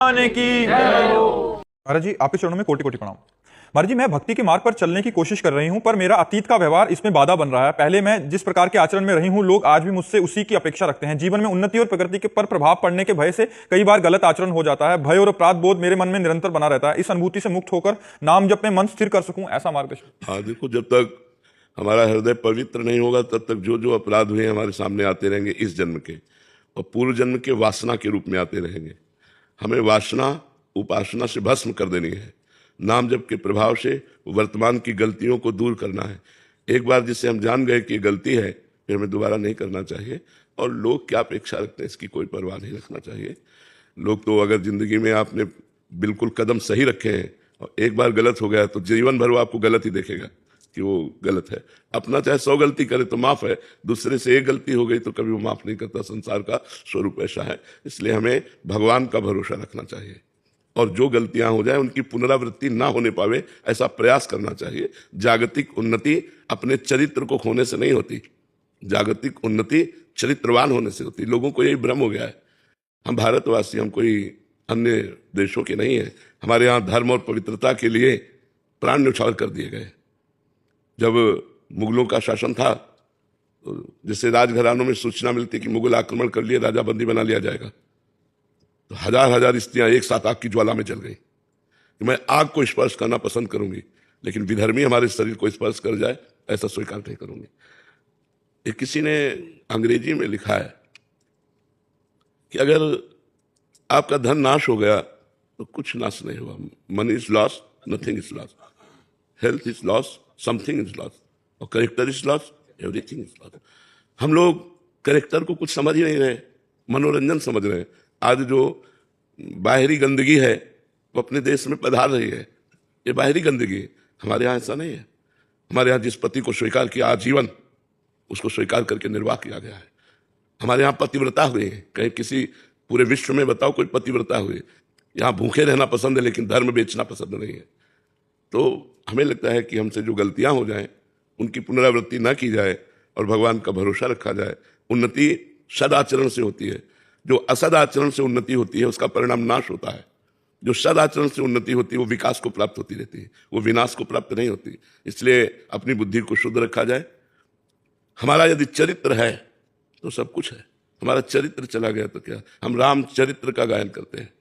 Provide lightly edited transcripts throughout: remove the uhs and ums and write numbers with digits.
की महाराज जी, आपके चरणों में कोटि कोटि प्रणाम। महाराज जी, मैं भक्ति के मार्ग पर चलने की कोशिश कर रही हूं, पर मेरा अतीत का व्यवहार इसमें बाधा बन रहा है। पहले मैं जिस प्रकार के आचरण में रही हूं, लोग आज भी मुझसे उसी की अपेक्षा रखते हैं। जीवन में उन्नति और प्रगति के पर प्रभाव पड़ने के भय से कई बार गलत आचरण हो जाता है। भय और अपराध बोध मेरे मन में निरंतर बना रहता है। इस अनुभूति से मुक्त होकर नाम जप में मन स्थिर कर सकूं, ऐसा मार्गदर्शन। हाँ देखो, जब तक हमारा हृदय पवित्र नहीं होगा तब तक जो जो अपराध हुए हमारे सामने आते रहेंगे इस जन्म के, और पूर्व जन्म के वासना के रूप में आते रहेंगे। हमें वासना उपासना से भस्म कर देनी है। नाम जप के प्रभाव से वर्तमान की गलतियों को दूर करना है। एक बार जिसे हम जान गए कि गलती है, फिर हमें दोबारा नहीं करना चाहिए। और लोग क्या अपेक्षा रखते हैं इसकी कोई परवाह नहीं रखना चाहिए। लोग तो अगर जिंदगी में आपने बिल्कुल कदम सही रखे हैं और एक बार गलत हो गया तो जीवन भर वो आपको गलत ही देखेगा कि वो गलत है। अपना चाहे 100 गलती करे तो माफ है, दूसरे से एक गलती हो गई तो कभी वो माफ नहीं करता। संसार का स्वरूप ऐसा है। इसलिए हमें भगवान का भरोसा रखना चाहिए और जो गलतियां हो जाए उनकी पुनरावृत्ति ना होने पावे ऐसा प्रयास करना चाहिए। जागतिक उन्नति अपने चरित्र को खोने से नहीं होती, जागतिक उन्नति चरित्रवान होने से होती। लोगों को यही भ्रम हो गया है। हम भारतवासी, हम कोई अन्य देशों के नहीं है। हमारे यहाँ धर्म और पवित्रता के लिए प्राण न्यौछावर कर दिए गए। जब मुगलों का शासन था तो जैसे राजघरानों में सूचना मिलती कि मुगल आक्रमण कर लिए, राजा बंदी बना लिया जाएगा, तो हजार हजार स्त्रियां एक साथ आग की ज्वाला में जल गई कि मैं आग को स्पर्श करना पसंद करूंगी, लेकिन विधर्मी हमारे शरीर को स्पर्श कर जाए ऐसा स्वीकार नहीं करूंगी। एक किसी ने अंग्रेजी में लिखा है कि अगर आपका धन नाश हो गया तो कुछ नाश नहीं हुआ। Money is loss, nothing is loss. Health is loss, something is loss. और character is loss, everything is loss. हम लोग करेक्टर को कुछ समझ ही नहीं रहे, मनोरंजन समझ रहे हैं। आज जो बाहरी गंदगी है वो अपने देश में पधार रही है, ये बाहरी गंदगी है। हमारे यहाँ ऐसा नहीं है। हमारे यहाँ जिस पति को स्वीकार किया आजीवन, उसको स्वीकार करके निर्वाह किया गया है। हमारे यहाँ पतिव्रता हुई है। कहीं किसी पूरे विश्व में बताओ कोई पतिव्रता हुई? यहाँ भूखे रहना पसंद है लेकिन धर्म बेचना पसंद नहीं है। तो हमें लगता है कि हमसे जो गलतियां हो जाएं उनकी पुनरावृत्ति ना की जाए और भगवान का भरोसा रखा जाए। उन्नति सदाचरण से होती है। जो असदाचरण से उन्नति होती है उसका परिणाम नाश होता है। जो सदाचरण से उन्नति होती है वो विकास को प्राप्त होती रहती है, वो विनाश को प्राप्त नहीं होती। इसलिए अपनी बुद्धि को शुद्ध रखा जाए। हमारा यदि चरित्र है तो सब कुछ है। हमारा चरित्र चला गया तो क्या? हम राम चरित्र का गायन करते हैं।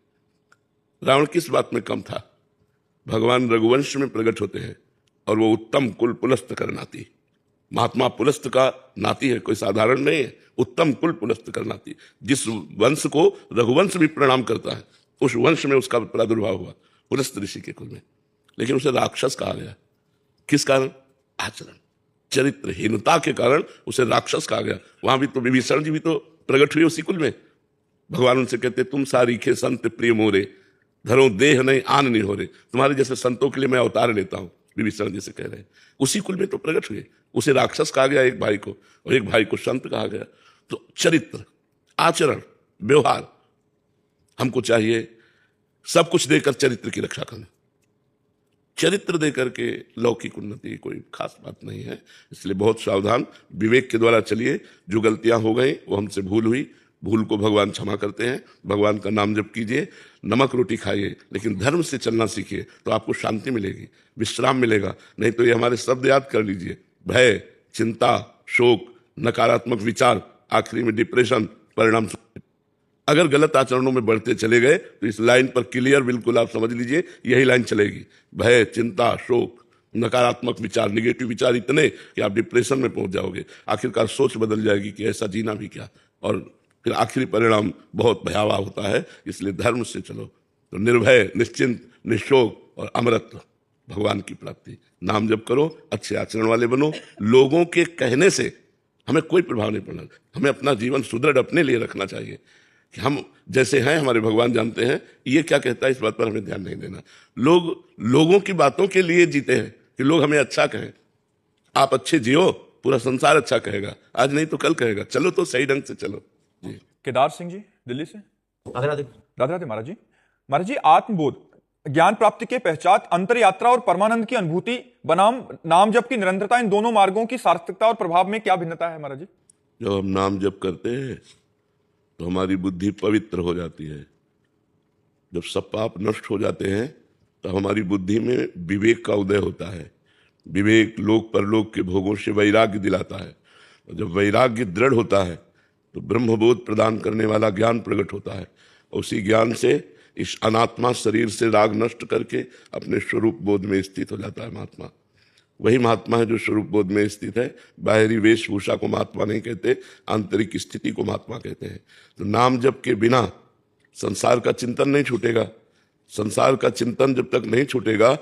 रावण किस बात में कम था? भगवान रघुवंश में प्रकट होते हैं और वो उत्तम कुल पुलस्त कर नाती। महात्मा पुलस्त का नाती है, कोई साधारण नहीं है। उत्तम कुल पुलस्त कर नाती। जिस वंश को रघुवंश भी प्रणाम करता है उस वंश में उसका प्रादुर्भाव हुआ, पुलस्त ऋषि के कुल में। लेकिन उसे राक्षस कहा गया। किस कारण? आचरण, चरित्रहीनता के कारण उसे राक्षस कहा गया। वहां भी तो विभीषण जी भी तो प्रकट हुए उसी कुल में। भगवान उनसे कहते तुम सारीखे संत प्रिय मोरे, धरो देह नहीं आन नहीं हो रहे। तुम्हारे जैसे संतों के लिए मैं अवतार लेता हूं, विभीषण जी से कह रहे हैं। उसी कुल में तो प्रकट हुए। उसे राक्षस कहा गया एक भाई को, और एक भाई को संत कहा गया। तो चरित्र, आचरण, व्यवहार हमको चाहिए। सब कुछ देकर चरित्र की रक्षा करना। चरित्र देकर के लौकिक उन्नति कोई खास बात नहीं है। इसलिए बहुत सावधान, विवेक के द्वारा चलिए। जो गलतियां हो गई वो हमसे भूल हुई, भूल को भगवान क्षमा करते हैं। भगवान का नाम जप कीजिए, नमक रोटी खाइए, लेकिन धर्म से चलना सीखिए तो आपको शांति मिलेगी, विश्राम मिलेगा। नहीं तो ये हमारे शब्द याद कर लीजिए: भय, चिंता, शोक, नकारात्मक विचार, आखिरी में डिप्रेशन, परिणाम। अगर गलत आचरणों में बढ़ते चले गए तो इस लाइन पर क्लियर बिल्कुल आप समझ लीजिए, यही लाइन चलेगी। भय, चिंता, शोक, नकारात्मक विचार, निगेटिव विचार इतने कि आप डिप्रेशन में पहुंच जाओगे। आखिरकार सोच बदल जाएगी कि ऐसा जीना भी क्या, और फिर आखिरी परिणाम बहुत भयावह होता है। इसलिए धर्म से चलो तो निर्भय, निश्चिंत, निशोक और अमरत्व, भगवान की प्राप्ति। नाम जप करो, अच्छे आचरण वाले बनो। लोगों के कहने से हमें कोई प्रभाव नहीं पड़ना। हमें अपना जीवन सुदृढ़ अपने लिए रखना चाहिए कि हम जैसे हैं हमारे भगवान जानते हैं ये क्या कहता है, इस बात पर हमें ध्यान नहीं देना। लोगों की बातों के लिए जीते हैं कि लोग हमें अच्छा कहें। आप अच्छे जियो, पूरा संसार अच्छा कहेगा। आज नहीं तो कल कहेगा। चलो तो सही ढंग से चलो। जी। केदार सिंह जी दिल्ली से। राधे राधे। राधे राधे महाराज जी। महाराज जी, आत्मबोध, ज्ञान प्राप्ति के पश्चात अंतर यात्रा और परमानंद की अनुभूति बनाम नाम जप की निरंतरता, इन दोनों मार्गों की सार्थकता और प्रभाव में क्या भिन्नता है महाराज जी? जब हम नाम जप करते हैं तो हमारी बुद्धि पवित्र हो जाती है। जब सब पाप नष्ट हो जाते हैं तो हमारी बुद्धि में विवेक का उदय होता है। विवेक लोक परलोक के भोगों से वैराग्य दिलाता है, और जब वैराग्य दृढ़ होता है तो ब्रह्मबोध प्रदान करने वाला ज्ञान प्रकट होता है। और उसी ज्ञान से इस अनात्मा शरीर से राग नष्ट करके अपने स्वरूप बोध में स्थित हो जाता है महात्मा। वही महात्मा है जो स्वरूप बोध में स्थित है। बाहरी वेशभूषा को महात्मा नहीं कहते, आंतरिक स्थिति को महात्मा कहते हैं। तो नाम जप के बिना संसार का चिंतन नहीं छूटेगा। संसार का चिंतन जब तक नहीं छूटेगा